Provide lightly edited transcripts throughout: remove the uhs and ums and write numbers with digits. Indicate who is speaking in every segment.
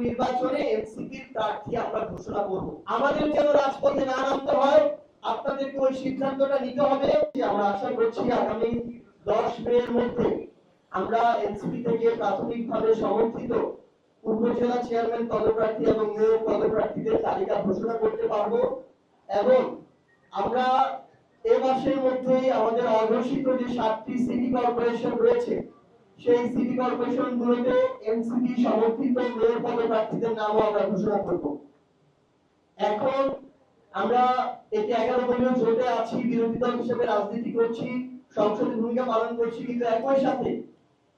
Speaker 1: নির্বাচনে এনসিপির প্রার্থী আমরা ঘোষণা করব। আমাদের যেন রাজপথে না নামতে হয়, আপনাদেরকে ওই সিদ্ধান্তটা নিতে হবে। আমরা আশা করছি আগামী 10 মের মধ্যে আমরা এনসিপি থেকে প্রাথমিকভাবে সমর্থিত উপজেলা চেয়ারম্যান পদপ্রার্থী এবং মেয়র পদপ্রার্থীদের তালিকা ঘোষণা করতে পারবো এবং আমরা এ মাসের মধ্যেই আমাদের অঘোষিত যে 7টি সিটি কর্পোরেশন রয়েছে সেই সিটি কর্পোরেশন গুলোতে এনসিপি সমর্থিত মেয়র পদপ্রার্থীদের নামও আমরা ঘোষণা করব। এখন আমরা এতে 11 দলীয় জোটে আছি, বিরোধী দল হিসেবে রাজনীতি করছি, সংসদে ভূমিকা পালন করছি, কিন্তু একই সাথে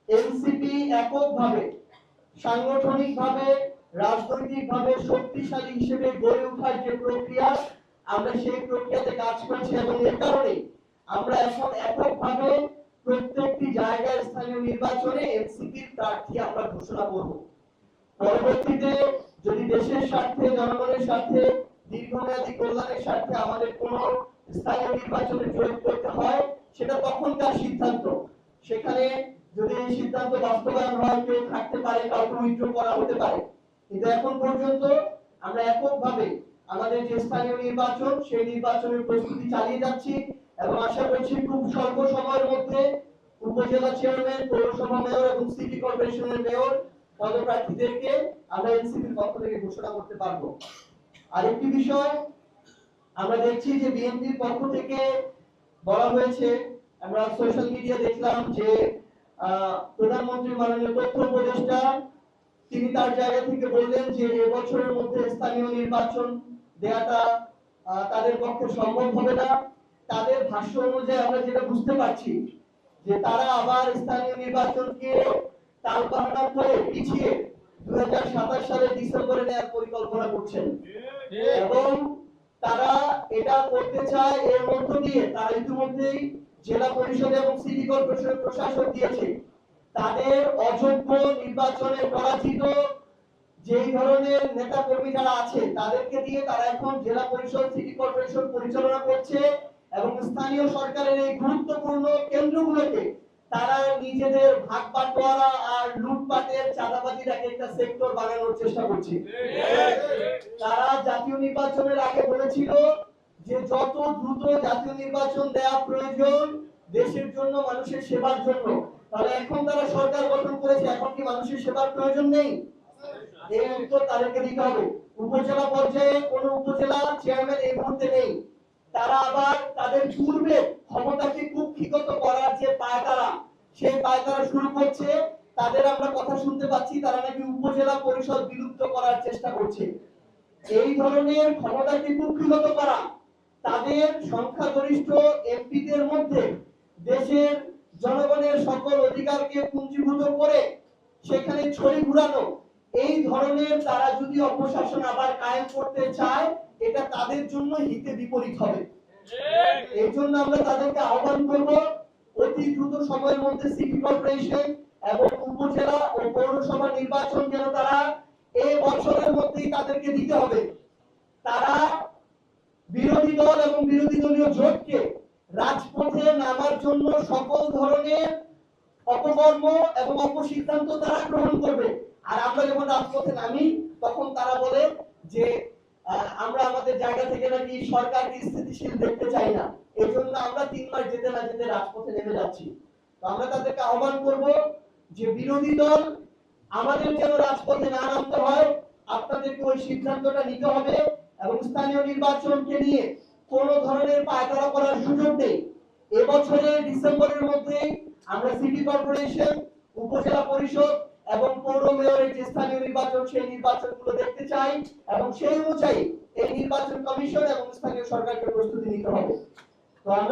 Speaker 1: এনসিপি এককভাবে সাংগঠনিকভাবে রাজনৈতিকভাবে শক্তিশালী হিসেবে গড়ে ওঠার যে প্রক্রিয়া, আমরা সেই প্রক্রিয়াতে কাজ করছি এবং এর কারণে আমরা এখন এককভাবে প্রত্যেকটি জায়গায় স্থানীয় নির্বাচনে এনসিপির প্রার্থী আমরা ঘোষণা করব। পরবর্তীতে যদি দেশের স্বার্থে, জনগণের স্বার্থে, দীর্ঘমেয়াদী কল্যাণের স্বার্থে আমাদের কোনো স্থানীয় নির্বাচনে প্রয়োগ করতে হয়, সেটা তখনকার সিদ্ধান্ত। সেখানে যদি এই সিদ্ধান্ত বাস্তবায়ন হয়, কেউ থাকতে পারে, কাউকে উইথড্র করা হতে পারে, কিন্তু এখন পর্যন্ত আমরা এককভাবে আমাদের যে স্থানীয় নির্বাচন সেই নির্বাচনের প্রস্তুতি চালিয়ে যাচ্ছি এবং আশা করছি খুব স্বল্প সময়ের মধ্যে উপজেলা চেয়ারম্যান, পৌরসভা মেয়র এবং সিটি কর্পোরেশনের মেয়র পদপ্রার্থীদেরকে আমরা এনসিপির পক্ষ থেকে ঘোষণা করতে পারবো। আরেকটি বিষয় আমরা দেখছি যে বিএনপির পক্ষ থেকে বলা হয়েছে, আমরা সোশ্যাল মিডিয়া দেখলাম যে প্রধানমন্ত্রী মাননীয় তথ্য উপদেষ্টা তিনি তার জায়গা থেকে বললেন যে এবছরের মধ্যে স্থানীয় নির্বাচন দেওয়াটা তাদের পক্ষে সম্ভব হবে না। তাদের ভাষ্য অনুযায়ী আমরা যেটা বুঝতে পারছি যে তারা আবার স্থানীয় নির্বাচনকে টালবাহানা করে পিছিয়ে 2027 সালের ডিসেম্বরে নেওয়ার পরিকল্পনা করছেন এবং তারা এটা করতে চায় এর মধ্য দিয়ে তারা ইতিমধ্যেই জেলা পরিষদ এবং সিটি কর্পোরেশনের প্রশাসক দিয়েছে তাদের অযোগ্য নির্বাচনে পরাজিত যেই ধরনের নেতা কর্মী যারা আছে তাদেরকে দিয়ে তারা এখন জেলা পরিষদ, সিটি কর্পোরেশন পরিচালনা করছে এবং স্থানীয় সরকারের এই গুরুত্বপূর্ণ কেন্দ্রগুলোকে তারা নিজেদের ভাগ বাটোয়ারা আর লুটপাটের চাঁদাবাজির একটা সেক্টর বানানোর চেষ্টা করছে। তারা জাতীয় নির্বাচনের আগে বলেছিল যে যত দ্রুত জাতীয় নির্বাচন দেওয়া প্রয়োজন দেশের জন্য, মানুষের সেবার জন্য। তাহলে এখন তারা সরকার গঠন করেছে, এখন কি মানুষের সেবার প্রয়োজন নেই? এই উত্তর তাদেরকে দিতে হবে। উপজেলা পর্যায়ে কোন উপজেলা চেয়ারম্যান এই মুহূর্তে নেই। তারা আবার তাদের পূর্বে ক্ষমতাকে কুক্ষিগত করার যে পায়তারা, সেই পায়তারা শুরু করছে। তাদের আমরা কথা শুনতে পাচ্ছি তারা নাকি উপজেলা পরিষদ বিলুপ্ত করার চেষ্টা করছে। এই ধরনের ক্ষমতাকে কুক্ষিগত করা, তাদের সংখ্যাগরিষ্ঠ এমপিদের মধ্যে দেশের জনগণের সকল অধিকারকে পুঞ্জীভূত করে সেখানে ছড়ি ঘুরানো, এই ধরনের তারা যদি অপশাসন আবার কায়েম করতে চায় এটা তাদের জন্য হিতে বিপরীত হবে। এই জন্য আমরা তাদেরকে আহ্বান করব অতি দ্রুত সময়ের মধ্যে সিটি কর্পোরেশন এবং উপজেলা ও পৌরসভা নির্বাচন যেন তারা এই বছরের মধ্যেই তাদেরকে দিতে হবে। তারা বিরোধী দল এবং বিরোধী দলীয় জোটকে রাজপথে নামার জন্য সকল ধরনের অপকর্ম এবং অপসিদ্ধান্ত তারা গ্রহণ করবে। আর আমরা যখন রাজপথে নামি তখন তারা বলে যে আমরা আমাদের জায়গা থেকে নাকি সরকারকে স্থিতিশীল দেখতে চাই না, এই জন্য আমরা 3 মাস যেতে না যেতে রাজপথে নেমে যাচ্ছি। তো আমরা তাদেরকে আহ্বান করব যে বিরোধী দল আমাদের যেন রাজপথে না নামতে হয়, আপনাদেরকে ওই সিদ্ধান্তটা নিতে হবে এবং স্থানীয় নির্বাচনকে নিয়ে কোন ধরনের পায়তারা করার সুযোগ নেই। এবছরের ডিসেম্বরের মধ্যে আমরা সিটি কর্পোরেশন, উপজেলা পরিষদ এবং পৌর মেয়রের যে স্থানীয় নির্বাচন সেই নির্বাচনগুলো দেখতে চাই এবং সেই অনুযায়ী এই নির্বাচন কমিশন এবং স্থানীয় সরকারকে প্রস্তুতি নিতে হবে। তো আমরা